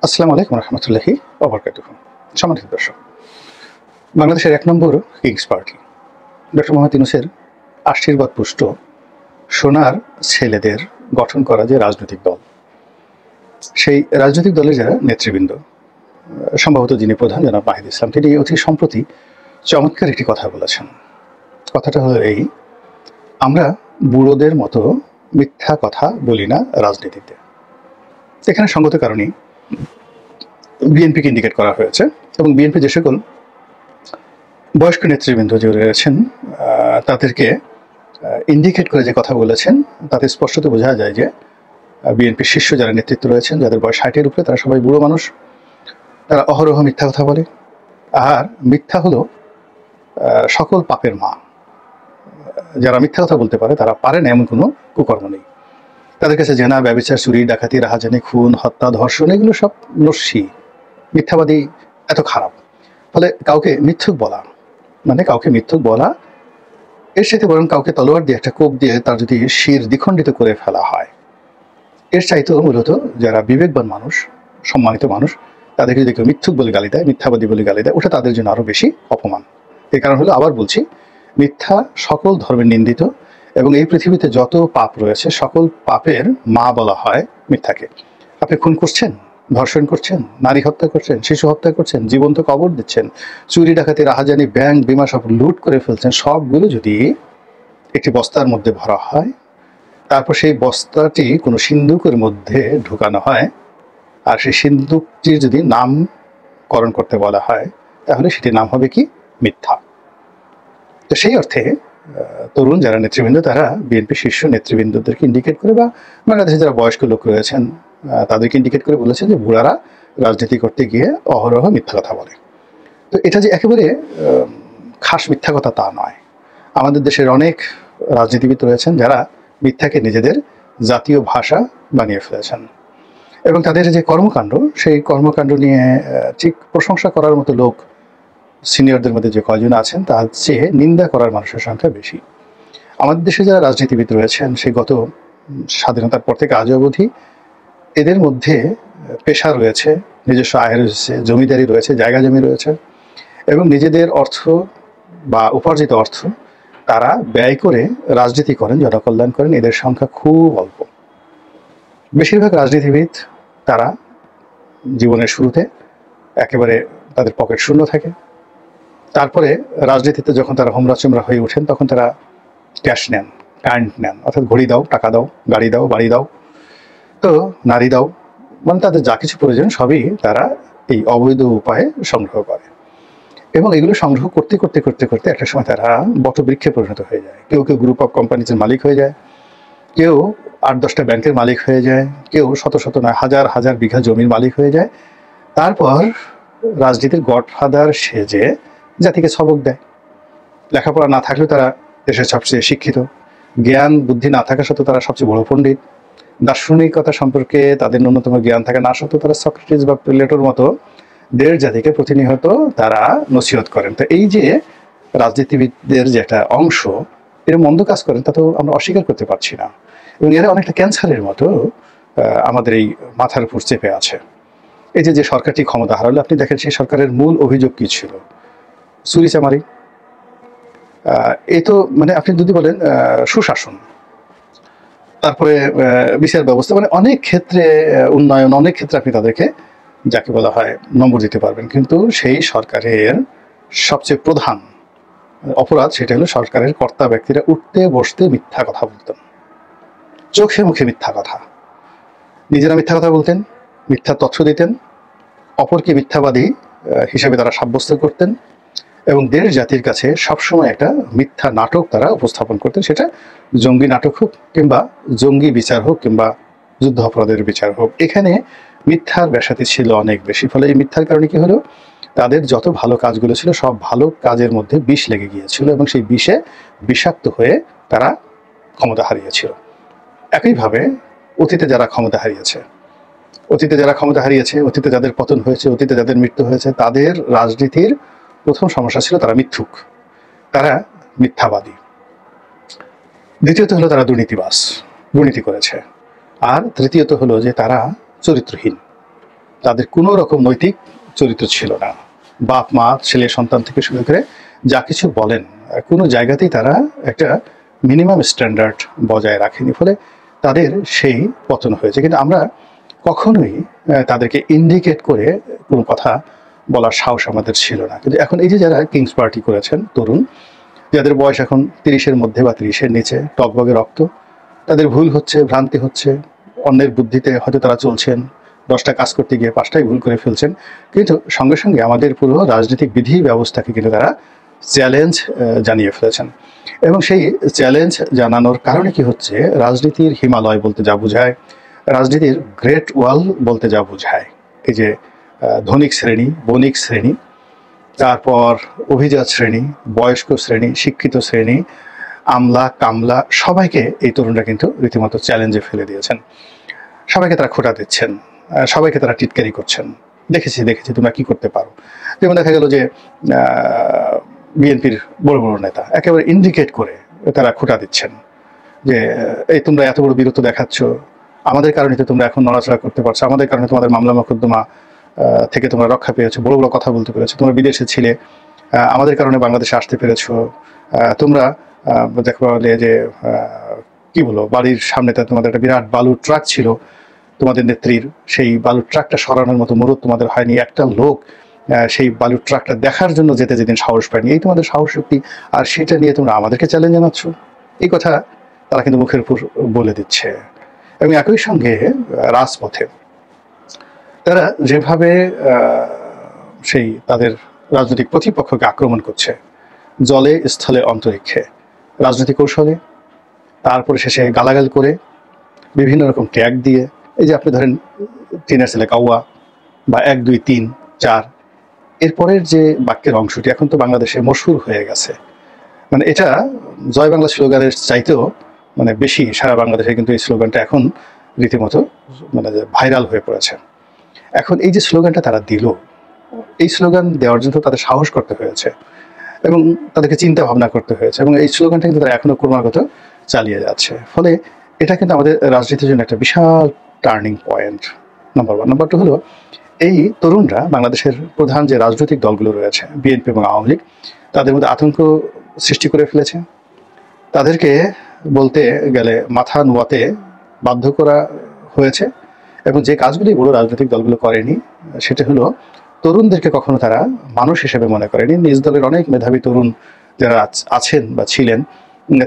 আসসালামু আলাইকুম রহমতুল্লাহি ওবরকাতুহু। সম্মানিত দর্শক, বাংলাদেশের ১ নম্বর কিংস পার্টি ডক্টর মোহাম্মদ ইউনূসের আশীর্বাদ পুষ্ট সোনার ছেলেদের গঠন করা যে রাজনৈতিক দল, সেই রাজনৈতিক দলের যারা নেতৃবৃন্দ, সম্ভবত যিনি প্রধান জনাব নাহিদ ইসলাম, তিনি অতি সম্প্রতি চমৎকার একটি কথা বলেছেন। কথাটা হলো এই: আমরা বুড়োদের মতো মিথ্যা কথা বলি না রাজনীতিতে। এখানে সঙ্গত কারণেই বিএনপিকে ইন্ডিকেট করা হয়েছে এবং বিএনপি যে সকল বয়স্ক নেতৃবৃন্দ যে রয়েছেন তাদেরকে ইন্ডিকেট করে যে কথা বলেছেন, তাতে স্পষ্টত বোঝা যায় যে বিএনপির শীর্ষ যারা নেতৃত্ব রয়েছেন, যাদের বয়স ৬০-এর উপরে, তারা সবাই বুড়ো মানুষ। তারা অহরহ মিথ্যা কথা বলে, আর মিথ্যা হলো সকল পাপের মা। যারা মিথ্যা কথা বলতে পারে, তারা পারে না এমন কোনো কুকর্ম নেই। তাদের কাছে জেনা, ব্যভিচার, চুরি, ডাকাতি, রাহাজানি, খুন, হত্যা, ধর্ষণ এগুলো সব নস্যি। মিথ্যাবাদী এত খারাপ। ফলে কাউকে মিথ্যুক বলা মানে কাউকে মিথ্যুক বলা, এর সাথে বরং কাউকে তলোয়ার দিয়ে একটা কোপ দিয়ে তার যদি শির দ্বিখণ্ডিত করে ফেলা হয়, এর চাইতেও মূলত যারা বিবেকবান মানুষ, সম্মানিত মানুষ, তাদেরকে যদি কেউ মিথ্যুক বলে গালি দেয়, মিথ্যাবাদী বলে গালি দেয়, ওটা তাদের জন্য আরও বেশি অপমান। এর কারণ হলো, আবার বলছি, মিথ্যা সকল ধর্মের নিন্দিত এবং এই পৃথিবীতে যত পাপ রয়েছে সকল পাপের মা বলা হয় মিথ্যাকে। আপনি খুন করছেন, ধর্ষণ করছেন, নারী হত্যা করছেন, শিশু হত্যা করছেন, জীবন্ত কবর দিচ্ছেন, চুরি, ডাকাতি, রাহাজানি, ব্যাংক, বিমা সব লুট করে ফেলছেন, সবগুলো যদি একটি বস্তার মধ্যে ভরা হয়, তারপর সেই বস্তাটি কোনো সিন্দুকের মধ্যে ঢুকানো হয়, আর সেই সিন্দুকটির যদি নামকরণ করতে বলা হয়, তাহলে সেটির নাম হবে কি? মিথ্যা। তো সেই অর্থে তরুণ যারা নেতৃবৃন্দ, তারা বিএনপি শীর্ষ নেতৃবৃন্দদেরকে ইন্ডিকেট করে, বা বাংলাদেশে যারা বয়স্ক লোক রয়েছেন তাদেরকে ইন্ডিকেট করে বলেছেন যে বুড়ারা রাজনীতি করতে গিয়ে অহরহ মিথ্যা কথা বলে। তো এটা যে একেবারে খাস মিথ্যা কথা তা নয়। আমাদের দেশের অনেক রাজনীতিবিদ রয়েছেন যারা মিথ্যাকে নিজেদের জাতীয় ভাষা বানিয়ে ফেলেছেন, এবং তাদের যে কর্মকাণ্ড, সেই কর্মকাণ্ড নিয়ে ঠিক প্রশংসা করার মতো লোক সিনিয়রদের মধ্যে যে কয়জন আছেন, তার চেয়ে নিন্দা করার মানুষের সংখ্যা বেশি। আমাদের দেশে যারা রাজনীতিবিদ রয়েছেন, সেই গত স্বাধীনতার পর থেকে আজ অবধি এদের মধ্যে পেশা রয়েছে, নিজস্ব আয় রয়েছে, জমিদারি রয়েছে, জায়গা জমি রয়েছে, এবং নিজেদের অর্থ বা উপার্জিত অর্থ তারা ব্যয় করে রাজনীতি করেন, জনকল্যাণ করেন। এদের সংখ্যা খুব অল্প। বেশিরভাগ রাজনীতিবিদ তারা জীবনের শুরুতে একেবারে তাদের পকেট শূন্য থাকে, তারপরে রাজনীতিতে যখন তারা হোমরা-চোমরা হয়ে ওঠেন, তখন তারা ক্যাশ নেন, কারেন্ট নেন, অর্থাৎ ঘড়ি দাও, টাকা দাও, গাড়ি দাও, বাড়ি দাও, তো নারী দাও, মানে তাদের যা কিছু প্রয়োজন সবই তারা এই অবৈধ উপায়ে সংগ্রহ করে। এবং এগুলো সংগ্রহ করতে করতে করতে করতে একটা সময় তারা বটবৃক্ষে পরিণত হয়ে যায়। কেউ কেউ গ্রুপ অফ কোম্পানিজের মালিক হয়ে যায়, কেউ ৮-১০টা ব্যাংকের মালিক হয়ে যায়, কেউ শত শত নয় হাজার হাজার বিঘা জমির মালিক হয়ে যায়। তারপর রাজনীতির গডফাদার সেজে জাতিকে সবক দেয়। লেখাপড়া না থাকলেও তারা দেশের সবচেয়ে শিক্ষিত, জ্ঞান বুদ্ধি না থাকা সত্ত্বেও তারা সবচেয়ে বড় পণ্ডিত, দার্শনিকতা সম্পর্কে তাদের ন্যূনতম জ্ঞান থাকে না সত্ত্বেও তারা সক্রেটিস বা প্লেটোর মতো দেড় জাতিকে প্রতিনিয়ত তারা নসিহত করেন। তো এই যে রাজনীতিবিদদের যে একটা অংশ এরা মন্দ কাজ করেন, তা তো আমরা অস্বীকার করতে পারছি না, এবং এরা অনেকটা ক্যান্সারের মতো আমাদের এই মাথার উপর চেপে আছে। এই যে সরকারটি ক্ষমতা হারালো, আপনি দেখেন সেই সরকারের মূল অভিযোগ কী ছিল? চুরিচামারি। এই তো মানে আপনি যদি বলেন সুশাসন, তারপরে বিচার ব্যবস্থা, মানে অনেক ক্ষেত্রে উন্নয়ন, অনেক ক্ষেত্রে আপনি তাদেরকে যাকে বলা হয় নম্বর দিতে পারবেন। কিন্তু সেই সরকারের সবচেয়ে প্রধান অপরাধ সেটা হলো সরকারের কর্তা ব্যক্তিরা উঠতে বসতে মিথ্যা কথা বলতেন, চোখে মুখে মিথ্যা কথা। নিজেরা মিথ্যা কথা বলতেন, মিথ্যা তথ্য দিতেন, অপরকে মিথ্যাবাদী হিসেবে তারা সাব্যস্ত করতেন, এবং দেশ জাতির কাছে সবসময় একটা মিথ্যা নাটক তারা উপস্থাপন করতেন। সেটা জঙ্গি নাটক হোক, কিংবা জঙ্গি বিচার হোক, কিংবা যুদ্ধ অপরাধের বিচার হোক, এখানে মিথ্যার ব্যাসাতি ছিল অনেক বেশি। ফলে এই মিথ্যার কারণে কি হলো, তাদের যত ভালো কাজগুলো ছিল সব ভালো কাজের মধ্যে বিষ লেগে গিয়েছিল, এবং সেই বিষে বিষাক্ত হয়ে তারা ক্ষমতা হারিয়েছিল। একইভাবে অতীতে যারা ক্ষমতা হারিয়েছে, অতীতে যাদের পতন হয়েছে, অতীতে যাদের মৃত্যু হয়েছে, তাদের রাজনীতির প্রথম সমস্যা ছিল তারা মিথ্যুক, তারা মিথ্যাবাদী। দ্বিতীয়ত হলো তারা দুর্নীতি করেছে, আর তৃতীয়ত হলো যে তারা চরিত্রহীন। তাদের কোনো রকম নৈতিক চরিত্র ছিল না। বাপ মা ছেলে সন্তান থেকে শুরু করে যা কিছু বলেন কোনো জায়গাতেই তারা একটা মিনিমাম স্ট্যান্ডার্ড বজায় রাখেনি, ফলে তাদের সেই পতন হয়েছে। কিন্তু আমরা কখনোই তাদেরকে ইন্ডিকেট করে কোনো কথা বলার সাহস আমাদের ছিল না। কিন্তু এখন এই যে যারা কিংস পার্টি করেছেন, তরুণ যাদের বয়স এখন 30-এর মধ্যে বা 30-এর নিচে, টকবগে রক্ত, তাদের ভুল হচ্ছে, ভ্রান্তি হচ্ছে, অন্যের বুদ্ধিতে হয়তো তারা চলছেন, 10টা কাজ করতে গিয়ে 5টাই ভুল করে ফেলছেন, কিন্তু সঙ্গে সঙ্গে আমাদের পুরো রাজনৈতিক বিধি ব্যবস্থাকে কিন্তু তারা চ্যালেঞ্জ জানিয়ে ফেলেছেন। এবং সেই চ্যালেঞ্জ জানানোর কারণে কি হচ্ছে, রাজনীতির হিমালয় বলতে যা বোঝায়, রাজনীতির গ্রেট ওয়াল বলতে যা বোঝায়, এই যে ধনিক শ্রেণী, বণিক শ্রেণী, তারপর অভিজাত শ্রেণী, বয়স্ক শ্রেণী, শিক্ষিত শ্রেণী, আমলা কামলা, সবাইকে এই তরুণরা কিন্তু রীতিমতো চ্যালেঞ্জে ফেলে দিয়েছেন। সবাইকে তারা খোঁটা দিচ্ছেন, সবাইকে তারা টিটকারি করছেন, দেখেছি তোমরা কি করতে পারো। যেমন দেখা গেল যে বিএনপির বড় বড় নেতা একেবারে ইন্ডিকেট করে তারা খোঁটা দিচ্ছেন যে এই তোমরা এত বড় বীরত্ব দেখাচ্ছ, আমাদের কারণে তো তোমরা এখন নড়াচড়া করতে পারছো, আমাদের কারণে তোমাদের মামলা মোকদ্দমা থেকে তোমরা রক্ষা পেয়েছো, বড় বড় কথা বলতে পেরেছো, তোমরা বিদেশে ছিলে, আমাদের কারণে বাংলাদেশে আসতে পেরেছো, তোমরা দেখা বলে যে কি বলো, বাড়ির সামনে তোমাদের একটা বিরাট বালুর ট্রাক ছিল তোমাদের নেত্রীর, সেই বালুর ট্রাকটা সরানোর মতো মুরুদ তোমাদের হয়নি, একটা লোক সেই বালুর ট্রাকটা দেখার জন্য যেতে যেদিন সাহস পায়নি, এই তোমাদের সাহস শক্তি, আর সেটা নিয়ে তোমরা আমাদেরকে চ্যালেঞ্জ জানাচ্ছ। এই কথা তারা কিন্তু মুখের উপর বলে দিচ্ছে। এবং একই সঙ্গে রাজপথে তারা যেভাবে সেই তাদের রাজনৈতিক প্রতিপক্ষকে আক্রমণ করছে, জলে স্থলে অন্তরিক্ষে, রাজনৈতিক কৌশলে, তারপরে শেষে গালাগাল করে, বিভিন্ন রকম ট্যাগ দিয়ে, এই যে আপনি ধরেন টিনের ছেলে কাউয়া বা 1 2 3 4, এরপরের যে বাক্যের অংশটি এখন তো বাংলাদেশে মশহুর হয়ে গেছে, মানে এটা জয় বাংলা স্লোগানের চাইতেও মানে বেশি সারা বাংলাদেশে কিন্তু এই স্লোগানটা এখন রীতিমতো মানে ভাইরাল হয়ে পড়েছে। এখন এই যে স্লোগানটা তারা দিল, এই স্লোগান দেওয়ার জন্য তাদের সাহস করতে হয়েছে এবং তাদেরকে চিন্তা ভাবনা করতে হয়েছে, এবং এই স্লোগানটা কিন্তু তারা এখনো ক্রমাগত চালিয়ে যাচ্ছে। ফলে এটা কিন্তু আমাদের রাজনীতির জন্য একটা বিশাল টার্নিং পয়েন্ট, নাম্বার 1। নাম্বার 2 হলো এই তরুণরা বাংলাদেশের প্রধান যে রাজনৈতিক দলগুলো রয়েছে, বিএনপি এবং আওয়ামী লীগ, তাদের মধ্যে আতঙ্ক সৃষ্টি করে ফেলেছে। তাদেরকে বলতে গেলে মাথা নোয়াতে বাধ্য করা হয়েছে, এবং যে কাজগুলি বড় রাজনৈতিক দলগুলো করেনি সেটা হলো তরুণদেরকে কখনো তারা মানুষ হিসেবে মনে করেনি। নিজ দলের অনেক মেধাবী তরুণ যারা আছেন বা ছিলেন,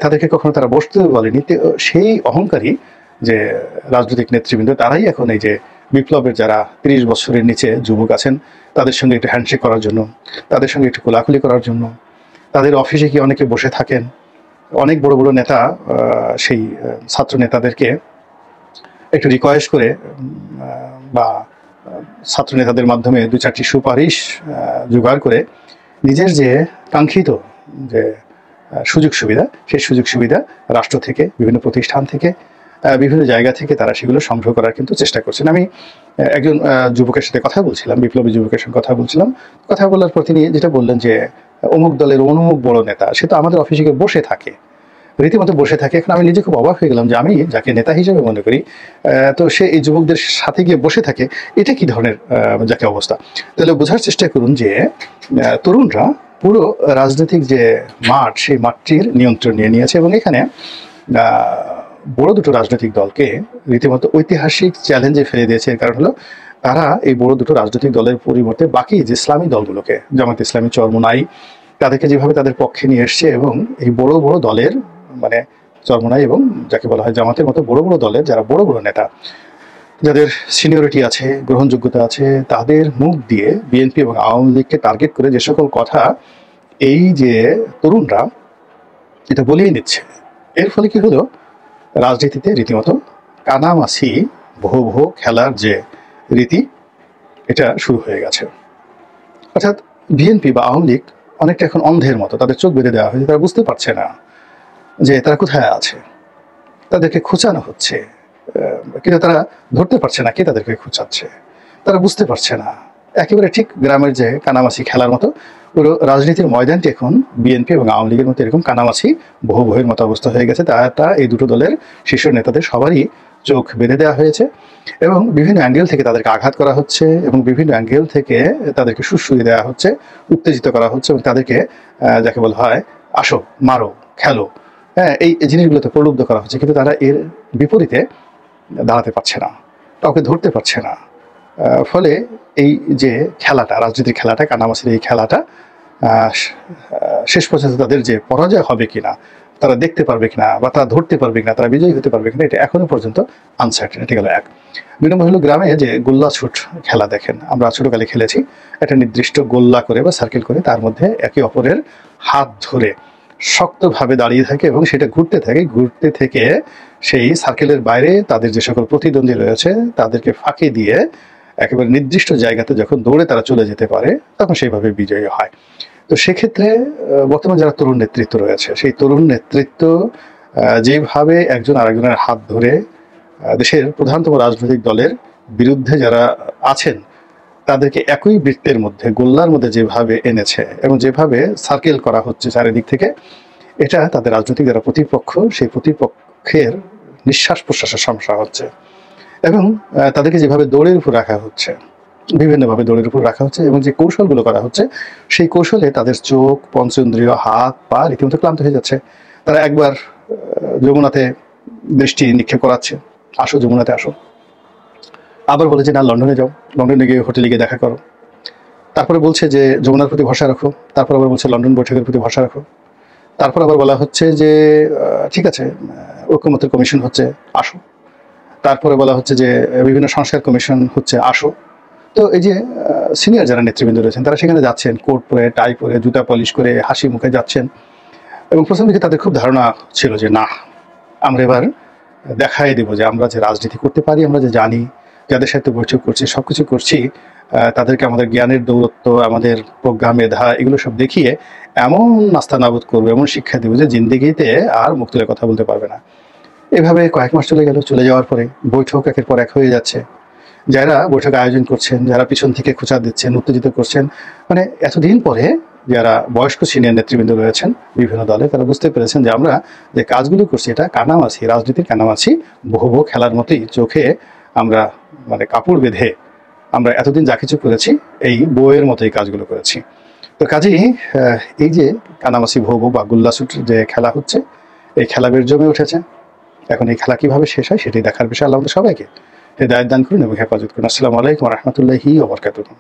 তাদেরকে কখনো তারা বসতে বলেনি। সেই অহংকারী যে রাজনৈতিক নেতৃবৃন্দ, তারাই এখন এই যে বিপ্লবের যারা 30 বছরের নিচে যুবক আছেন, তাদের সঙ্গে একটু হ্যান্ডশেক করার জন্য, তাদের সঙ্গে একটু কোলাকুলি করার জন্য, তাদের অফিসে গিয়ে অনেকে বসে থাকেন, অনেক বড় বড় নেতা সেই ছাত্র নেতাদেরকে একটু রিকোয়েস্ট করে বা ছাত্র নেতাদের মাধ্যমে 2-4টি সুপারিশ জোগাড় করে নিজের যে কাঙ্ক্ষিত যে সুযোগ সুবিধা, সেই সুযোগ সুবিধা রাষ্ট্র থেকে, বিভিন্ন প্রতিষ্ঠান থেকে, বিভিন্ন জায়গা থেকে তারা সেগুলো সংগ্রহ করার কিন্তু চেষ্টা করছেন। আমি একজন যুবকের সাথে কথা বলছিলাম, বিপ্লবী যুবকের সঙ্গে কথা বলছিলাম। কথা বলার পর তিনি যেটা বললেন যে অমুক দলের অমুক বড় নেতা, সে তো আমাদের অফিসে গিয়ে বসে থাকে, রীতিমতো বসে থাকে। এখন আমি নিজে খুব অবাক হয়ে গেলাম যে আমি যাকে নেতা হিসেবে মনে করি, তো সে এই যুবকদের সাথে গিয়ে বসে থাকে, এটা কি ধরনের যাকে অবস্থা। তাহলে বোঝার চেষ্টা করুন যে তরুণরা পুরো রাজনৈতিক যে মাঠ, সেই মাঠটির নিয়ন্ত্রণ নিয়ে নিয়েছে, এবং এখানে বড় দুটো রাজনৈতিক দলকে রীতিমতো ঐতিহাসিক চ্যালেঞ্জে ফেলে দিয়েছে। এর কারণ হলো তারা এই বড় দুটো রাজনৈতিক দলের পরিবর্তে বাকি যে ইসলামী দলগুলোকে, জামাত ইসলামী, চরমোনাই, তাদেরকে যেভাবে তাদের পক্ষে নিয়ে এসছে, এবং এই বড় বড় দলের মানে চরমোনাই এবং যাকে বলা হয় জামাতের মতো বড় বড় দলের যারা বড় বড় নেতা, যাদের সিনিয়রিটি আছে, গ্রহণযোগ্যতা আছে, তাদের মুখ দিয়ে বিএনপি এবং আওয়ামী লীগকে টার্গেট করে যে সকল কথা এই যে তরুণরা এটা বলিয়ে নিচ্ছে, এর ফলে কি হলো, রাজনীতিতে রীতিমতো কানামাছি বহু বহু খেলার যে রীতি, এটা শুরু হয়ে গেছে। অর্থাৎ বিএনপি বা আওয়ামী লীগ অনেকটা এখন অন্ধের মতো, তাদের চোখ বেঁধে দেওয়া হয়েছে, তারা বুঝতে পারছে না যে তারা কোথায় আছে, তাদেরকে খোঁচানো হচ্ছে, কিন্তু তারা ধরতে পারছে না কে তাদেরকে খোঁচাচ্ছে, তারা বুঝতে পারছে না। একেবারে ঠিক গ্রামের যে কানামাছি খেলার মতো পুরো রাজনীতির ময়দানটি এখন বিএনপি এবং আওয়ামী লীগের মতো এরকম কানামাছি বহু বহের মতো অবস্থা হয়ে গেছে। তা এই দুটো দলের শীর্ষ নেতাদের সবারই চোখ বেঁধে দেওয়া হয়েছে এবং বিভিন্ন অ্যাঙ্গেল থেকে তাদেরকে আঘাত করা হচ্ছে এবং বিভিন্ন অ্যাঙ্গেল থেকে তাদেরকে সুড়সুড়ি দেওয়া হচ্ছে, উত্তেজিত করা হচ্ছে এবং তাদেরকে যাকে বলা হয় আসো, মারো, খেলো, হ্যাঁ, এই জিনিসগুলোতে প্রলুব্ধ করা হচ্ছে। কিন্তু তারা এর বিপরীতে দাঁড়াতে পারছে না, কাউকে ধরতে পারছে না। ফলে এই যে খেলাটা, রাজনীতির খেলাটা, কানামাছির এই খেলাটা শেষ পর্যন্ত তাদের যে পরাজয় হবে কিনা, তারা দেখতে পারবে কিনা বা তারা ধরতে পারবে কিনা, তারা বিজয়ী হতে পারবে কিনা, এটা এখনো পর্যন্ত আনসার্টেন। এটা গেল এক। 2 নম্বর হলো গ্রামে যে গোল্লা ছুট খেলা দেখেন, আমরা ছোটকালে খেলেছি। একটা নির্দিষ্ট গোল্লা করে বা সার্কেল করে তার মধ্যে একে অপরের হাত ধরে শক্তভাবে দাঁড়িয়ে থাকে এবং সেটা ঘুরতে থাকে। ঘুরতে থেকে সেই সার্কেলের বাইরে তাদের যে সকল প্রতিদ্বন্দ্বী রয়েছে তাদেরকে ফাঁকি দিয়ে একেবারে নির্দিষ্ট জায়গাতে যখন দৌড়ে তারা চলে যেতে পারে তখন সেইভাবে বিজয়ী হয়। তো সেক্ষেত্রে বর্তমানে যারা তরুণ নেতৃত্ব রয়েছে, সেই তরুণ নেতৃত্ব যেভাবে একজন আরেকজনের হাত ধরে দেশের প্রধানতম রাজনৈতিক দলের বিরুদ্ধে যারা আছেন তাদেরকে একই বৃত্তের মধ্যে, গোল্লার মধ্যে যেভাবে এনেছে এবং যেভাবে সার্কেল করা হচ্ছে চারিদিক থেকে, এটা তাদের রাজনৈতিক যারা প্রতিপক্ষ, সেই প্রতিপক্ষের নিঃশ্বাস প্রশ্বাসের সমস্যা হচ্ছে। এবং তাদেরকে যেভাবে দৌড়ের উপর রাখা হচ্ছে, বিভিন্নভাবে দৌড়ের উপর রাখা হচ্ছে এবং যে কৌশলগুলো করা হচ্ছে সেই কৌশলে তাদের চোখ, পঞ্চেন্দ্রিয়, হাত, পা রীতিমতো ক্লান্ত হয়ে যাচ্ছে। তারা একবার যমুনাতে দৃষ্টি নিক্ষেপ করাচ্ছে, আসো যমুনাতে আসো, আবার বলে যে না লন্ডনে যাও, লন্ডনে গিয়ে হোটেলে গিয়ে দেখা করো, তারপরে বলছে যে যমুনার প্রতি ভরসা রাখো, তারপর আবার বলছে লন্ডন বৈঠকের প্রতি ভরসা রাখো, তারপর আবার বলা হচ্ছে যে ঠিক আছে ঐকমত্যের কমিশন হচ্ছে, আসো, তারপরে বলা হচ্ছে যে বিভিন্ন সংস্কার কমিশন হচ্ছে, আসো। তো এই যে সিনিয়র যারা নেতৃবৃন্দ রয়েছেন তারা সেখানে যাচ্ছেন কোট পরে, টাই পরে, জুতা পলিশ করে, হাসি মুখে যাচ্ছেন এবং প্রথম দিকে তাদের খুব ধারণা ছিল যে না, আমরা এবার দেখাই দেবো যে আমরা যে রাজনীতি করতে পারি, আমরা যে জানি, যাদের সাথে বৈঠক করছি, সব কিছু করছি, তাদেরকে আমাদের জ্ঞানের দৌরত্ব, আমাদের প্রজ্ঞা, মেধা, এগুলো সব দেখিয়ে এমন নাস্তা নাবুদ করবো, এমন শিক্ষা দেবো যে জিন্দেগিতে আর মুখ তুলে কথা বলতে পারবে না। এভাবে কয়েক মাস চলে গেল। চলে যাওয়ার পরে বৈঠক একের পর এক হয়ে যাচ্ছে। যারা বৈঠক আয়োজন করছেন, যারা পিছন থেকে খোঁচা দিচ্ছেন, উত্তেজিত করছেন, মানে এতদিন পরে যারা বয়স্ক সিনিয়র নেতৃবৃন্দ রয়েছেন বিভিন্ন দলে, তারা বুঝতে পেরেছেন যে আমরা যে কাজগুলো করছি এটা কানামাছি, রাজনীতির কানামাছি, বহু বহু খেলার মতোই চোখে আমরা মানে কাপড় বেঁধে আমরা এতদিন যা কিছু করেছি এই বইয়ের মতোই কাজগুলো করেছি। তো কাজেই এই যে কানামাছি ভৌ বা গুল্লাছুট যে খেলা হচ্ছে, এই খেলা বের জমে উঠেছে। এখন এই খেলা কিভাবে শেষ হয় সেটাই দেখার বিষয়। আল্লাহ আমাদের সবাইকে হেদায়েত দান করুন এবং হেফাজত করুন। আসসালামু আলাইকুম ওয়া রাহমাতুল্লাহি ওয়া বারাকাতুহু।